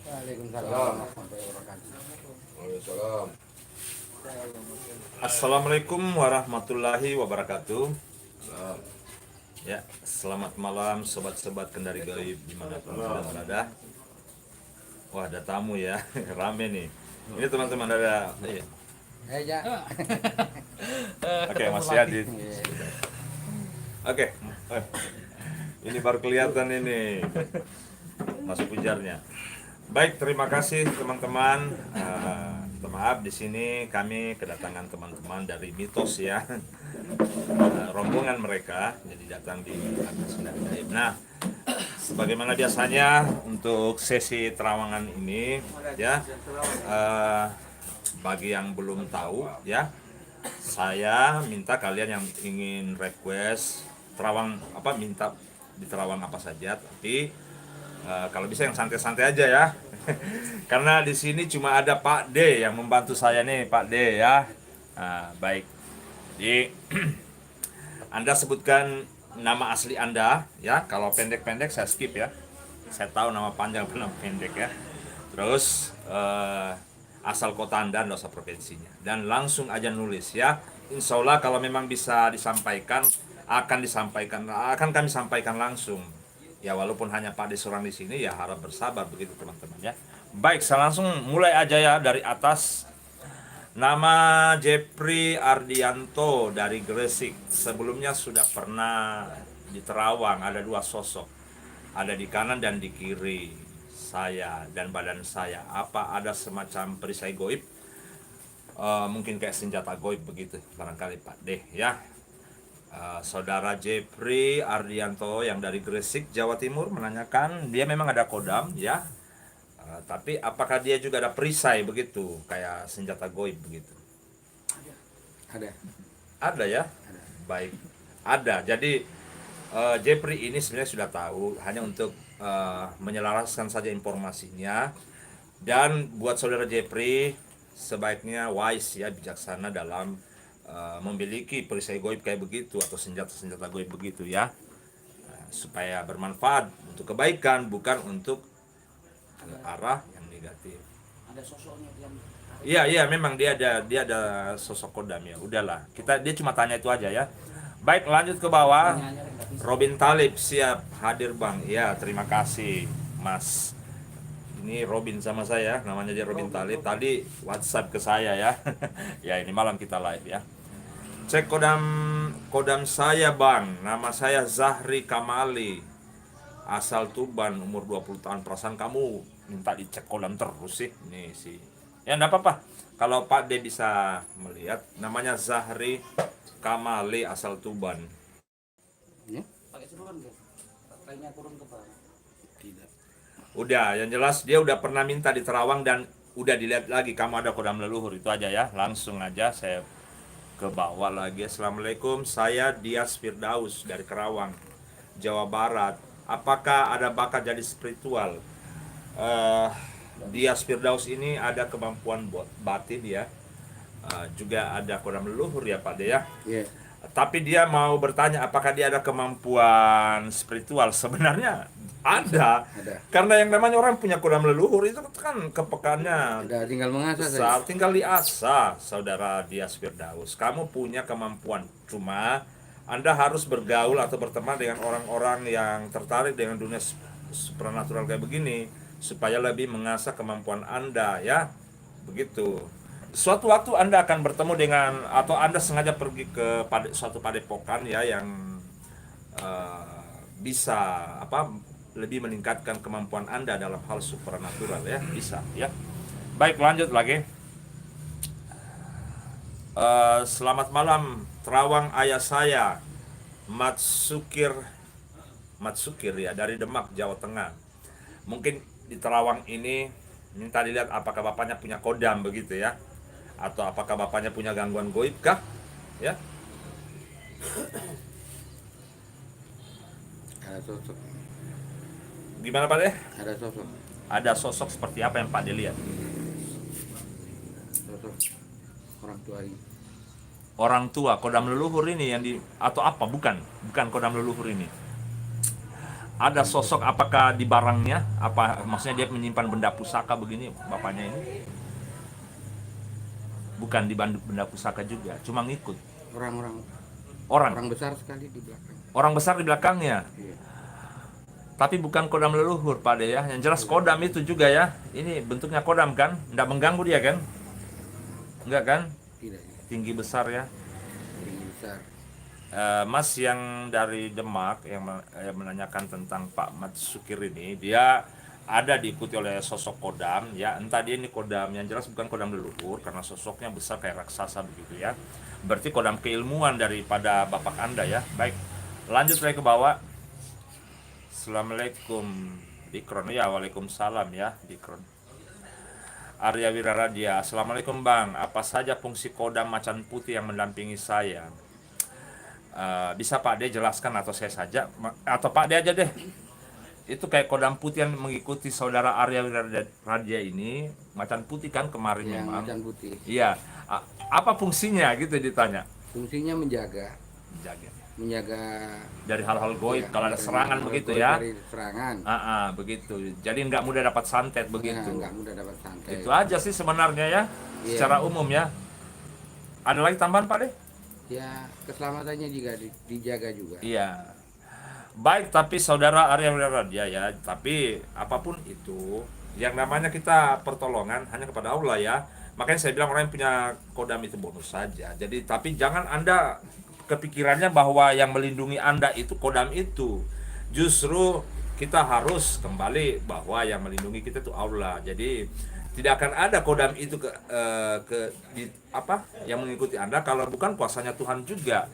Waalaikumsalam Salam. warahmatullahi wabarakatuh. Waalaikumsalam. Assalamualaikum warahmatullahi wabarakatuh. Salam. Ya, selamat malam sobat-sobat Kendari Gaib dimanapun Anda berada. Wah, ada tamu ya, rame nih. Ini teman-teman ada. Iya. Ya. Oke, Mas Yadid. Oke, ini baru kelihatan ini Mas Pujarnya. Baik, terima kasih teman-teman. Maaf di sini kami kedatangan teman-teman dari Mitos ya. Rombongan mereka jadi datang di atas Kendari Gaib. Nah, sebagaimana biasanya untuk sesi terawangan ini ya, bagi yang belum tahu ya, saya minta kalian yang ingin request terawang apa, minta di terawang apa saja, tapi kalau bisa yang santai-santai aja ya. Karena di sini cuma ada Pak D yang membantu saya nih, Pak D ya. Nah, baik. Jadi Anda sebutkan nama asli Anda ya. Kalau pendek-pendek saya skip ya. Saya tahu nama panjang atau nama pendek ya. Terus asal kota Anda, nggak usah provinsinya. Dan langsung aja nulis ya. Insya Allah kalau memang bisa disampaikan, akan kami sampaikan langsung. Ya walaupun hanya Pak D seorang di sini, ya harap bersabar begitu teman-teman ya. Baik, saya langsung mulai aja ya dari atas. Nama Jeffrey Ardianto dari Gresik. Sebelumnya sudah pernah di Terawang, ada dua sosok. Ada di kanan dan di kiri saya dan badan saya. Apa ada semacam perisai goib? Mungkin kayak senjata goib begitu, barangkali Pak D ya. Saudara Jeffrey Ardianto yang dari Gresik, Jawa Timur menanyakan, dia memang ada kodam ya. Tapi apakah dia juga ada perisai begitu, kayak senjata goib begitu? Ada. Ada ya? Ada. Baik, ada. Jadi Jeffrey ini sebenarnya sudah tahu, hanya untuk menyelaraskan saja informasinya. Dan buat saudara Jeffrey, sebaiknya wise ya, bijaksana dalam memiliki perisai goib kayak begitu atau senjata-senjata goib begitu ya. Supaya bermanfaat untuk kebaikan, bukan untuk arah yang negatif. Ada sosoknya yang Iya, memang dia ada sosok kodam ya. Udahlah, dia cuma tanya itu aja ya. Baik, lanjut ke bawah. Robin Talib siap hadir Bang. Ya, terima kasih Mas. Ini Robin sama saya, namanya dia Robin Talib. Tadi WhatsApp ke saya ya. Ya, ini malam kita live ya. Cek kodam saya Bang. Nama saya Zahri Kamali. Asal Tuban, umur 20 tahun. Perasaan kamu minta dicek kodam terus sih. Nih sih. Ya enggak apa-apa. Kalau Pak D bisa melihat, namanya Zahri Kamali asal Tuban. Ya? pakai turun ke kayaknya turun ke bawah. Tidak. Udah, yang jelas dia udah pernah minta di Terawang dan udah dilihat lagi kamu ada kodam leluhur. Itu aja ya. Langsung aja saya ke bawah lagi. Assalamualaikum, saya Dias Firdaus dari Kerawang, Jawa Barat. Apakah ada bakat jadi spiritual? Dias Firdaus ini ada kemampuan batin ya. Juga ada kodam leluhur ya Pak De ya. Iya. Tapi dia mau bertanya apakah dia ada kemampuan spiritual. Sebenarnya ada. Karena yang namanya orang punya kodam leluhur itu kan kepekaannya Ada, tinggal mengasah saja. besar, tinggal diasah. Saudara Dias Firdaus, kamu punya kemampuan, cuma Anda harus bergaul atau berteman dengan orang-orang yang tertarik dengan dunia supernatural kayak begini, supaya lebih mengasah kemampuan Anda ya. Begitu. Suatu waktu Anda akan bertemu dengan, atau Anda sengaja pergi ke suatu padepokan ya, yang bisa lebih meningkatkan kemampuan Anda dalam hal supernatural ya, bisa ya. Baik, lanjut lagi. Selamat malam Terawang, ayah saya Matsukir ya, dari Demak, Jawa Tengah. Mungkin di Terawang ini minta dilihat apakah bapaknya punya kodam begitu ya, atau apakah bapaknya punya gangguan goib kah ya. Ada sosok. Gimana Pak De? Ada sosok. Ada sosok seperti apa yang Pak De lihat? Sosok orang tua ini. Orang tua, kodam leluhur ini yang atau apa? Bukan kodam leluhur ini. ada sosok apakah di barangnya? Apa maksudnya dia menyimpan benda pusaka begini bapaknya ini? Bukan di benda pusaka juga, cuma ngikut. Orang-orang Orang orang besar sekali di belakang. orang besar di belakangnya. Iya. Tapi bukan kodam leluhur Pak De ya. Yang jelas kodam itu juga ya. Ini bentuknya kodam kan? Nggak mengganggu dia kan? Enggak kan? Tidak, iya. Tinggi besar ya. Tinggi besar. Mas yang dari Demak yang menanyakan tentang Pak Mat Sukir ini, dia ada diikuti oleh sosok kodam ya, entah dia ini kodam yang jelas bukan kodam leluhur karena sosoknya besar kayak raksasa begitu ya. Berarti kodam keilmuan daripada bapak Anda ya. Baik, lanjut lagi ke bawah. Assalamualaikum Dikron ya, waalaikumsalam ya Dikron. Arya Wiraradia, Assalamualaikum Bang, apa saja fungsi kodam macan putih yang mendampingi saya? Bisa Pak D jelaskan atau saya saja atau Pak D aja deh. Itu kayak kodam putih yang mengikuti saudara Arya Wiraradia ini, macan putih kan kemarin Yang memang. macan putih. Iya. Apa fungsinya gitu ditanya? Fungsinya menjaga Dari hal-hal goib ya, kalau ada dari serangan goib, begitu ya. Dari serangan. Begitu. Jadi nggak mudah dapat santet begitu. Nggak mudah dapat santet. Itu aja sih sebenarnya ya, Iya. secara umum ya. Ada lagi tambahan Pak De? Ya, keselamatannya juga dijaga juga. Iya. Baik, tapi saudara Arya Wiraradia ya, tapi apapun itu, yang namanya kita pertolongan hanya kepada Allah ya. Makanya saya bilang orang yang punya kodam itu bonus saja. Jadi, tapi jangan Anda kepikirannya bahwa yang melindungi Anda itu kodam itu. Justru kita harus kembali bahwa yang melindungi kita itu Allah. Jadi tidak akan ada kodam itu yang mengikuti Anda kalau bukan kuasanya Tuhan juga.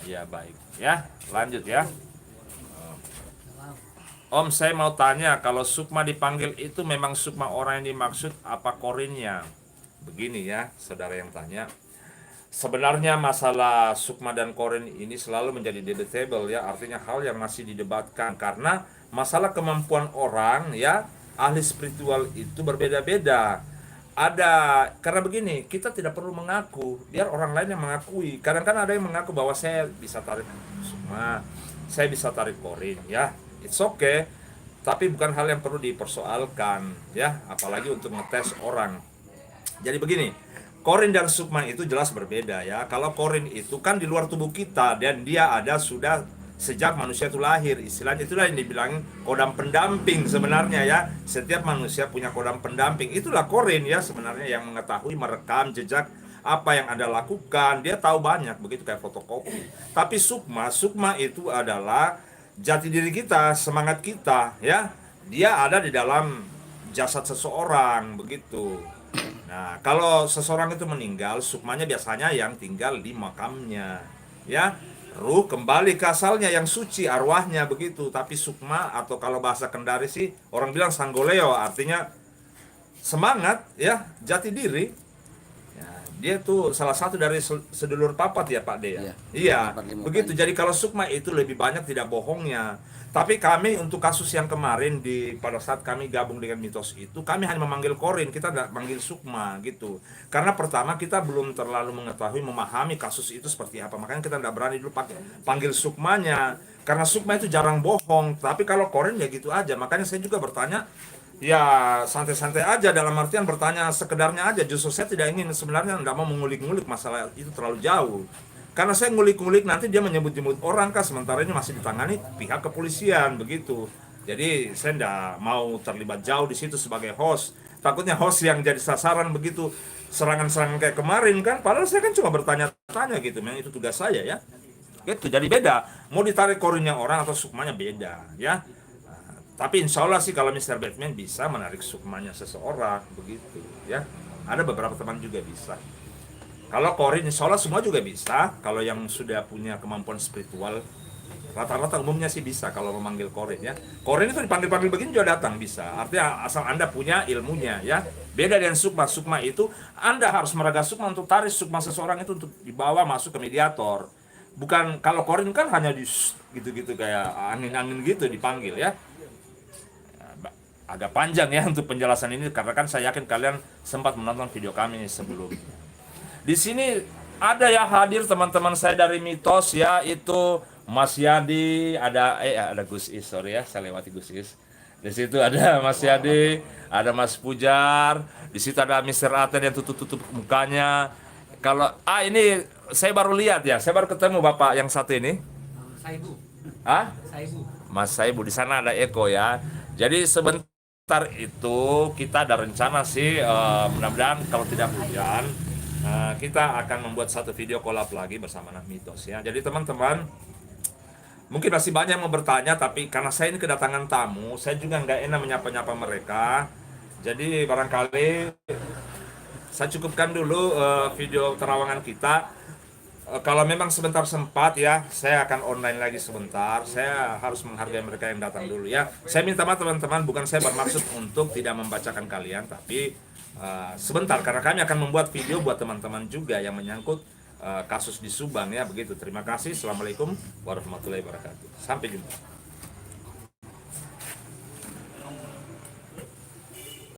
Ya baik ya, lanjut ya. Om, saya mau tanya, kalau sukma dipanggil itu memang sukma orang yang dimaksud apa korinnya? Begini ya, saudara yang tanya. Sebenarnya masalah sukma dan korin ini selalu menjadi debatable ya, artinya hal yang masih didebatkan karena masalah kemampuan orang ya, ahli spiritual itu berbeda-beda. Karena begini, kita tidak perlu mengaku, biar orang lain yang mengakui. Kadang-kadang ada yang mengaku bahwa saya bisa tarik sukma, saya bisa tarik korin ya. It's okay, tapi bukan hal yang perlu dipersoalkan ya, apalagi untuk ngetes orang. Jadi begini, korin dan sukma itu jelas berbeda ya. Kalau korin itu kan di luar tubuh kita dan dia ada sudah sejak manusia itu lahir. Istilahnya itulah yang dibilang kodam pendamping sebenarnya ya. Setiap manusia punya kodam pendamping. Itulah korin ya sebenarnya yang mengetahui, merekam jejak apa yang Anda lakukan. Dia tahu banyak, begitu kayak fotokopi. Tapi sukma itu adalah jati diri kita, semangat kita ya. Dia ada di dalam jasad seseorang begitu. Nah, kalau seseorang itu meninggal, sukmanya biasanya yang tinggal di makamnya ya. Ruh kembali ke asalnya yang suci, arwahnya begitu. Tapi sukma atau kalau bahasa Kendari sih orang bilang sanggoleo, artinya semangat ya, jati diri. Dia tuh salah satu dari sedulur papat ya Pak De ya. Iya, begitu. Jadi kalau sukma itu lebih banyak tidak bohongnya. Tapi kami untuk kasus yang kemarin pada saat kami gabung dengan mitos itu, kami hanya memanggil korin, kita tidak manggil sukma gitu. Karena pertama kita belum terlalu mengetahui, memahami kasus itu seperti apa. Makanya kita tidak berani dulu panggil sukmanya. Karena sukma itu jarang bohong. Tapi kalau korin ya gitu aja. Makanya saya juga bertanya, ya santai-santai aja, dalam artian bertanya sekedarnya aja. Justru saya tidak ingin sebenarnya, tidak mau mengulik-ngulik masalah itu terlalu jauh. Karena saya ngulik-ngulik nanti dia menyebut-nyebut orang kah, sementara ini masih ditangani pihak kepolisian begitu. Jadi saya tidak mau terlibat jauh di situ sebagai host. Takutnya host yang jadi sasaran begitu serangan-serangan kayak kemarin kan. Padahal saya kan cuma bertanya-tanya gitu. Memang itu tugas saya ya. Gitu. Jadi beda. Mau ditarik korinnya orang atau sukmanya beda ya. Tapi insya Allah sih kalau Mr. Batman bisa menarik sukmanya seseorang begitu ya. Ada beberapa teman juga bisa. Kalau korin insya Allah semua juga bisa. Kalau yang sudah punya kemampuan spiritual, rata-rata umumnya sih bisa kalau memanggil korin ya. Korin itu dipanggil-panggil begini juga datang bisa. Artinya asal Anda punya ilmunya ya. Beda dengan sukma. Sukma itu Anda harus meraga sukma untuk tarik sukma seseorang itu untuk dibawa masuk ke mediator. Bukan kalau korin kan hanya gitu-gitu kayak angin-angin gitu dipanggil ya. Agak panjang ya untuk penjelasan ini karena kan saya yakin kalian sempat menonton video kami sebelumnya. Di sini ada ya hadir teman-teman saya dari mitos ya, itu Mas Yadi, ada Gus Is, sorry ya, saya lewati Gus Is. Di situ ada Mas Yadi, ada Mas Pujar, di situ ada Mr. Aten yang tutup-tutup mukanya. Kalau ini saya baru lihat ya, saya baru ketemu Bapak yang satu ini. Saibu. Ah? Saibu. Mas Saibu, di sana ada Eko ya. Jadi sebentar itu kita ada rencana sih, mudah-mudahan kalau tidak hujan, kita akan membuat satu video collab lagi bersama Anak Mitos ya. Jadi teman-teman, mungkin masih banyak yang mau bertanya, tapi karena saya ini kedatangan tamu, saya juga nggak enak menyapa-nyapa mereka. Jadi barangkali saya cukupkan dulu video terawangan kita. Kalau memang sebentar sempat ya, saya akan online lagi sebentar. Saya harus menghargai mereka yang datang dulu ya. Saya minta maaf teman-teman, bukan saya bermaksud untuk tidak membacakan kalian, tapi sebentar karena kami akan membuat video buat teman-teman juga yang menyangkut kasus di Subang ya, begitu. Terima kasih. Assalamualaikum warahmatullahi wabarakatuh. Sampai jumpa.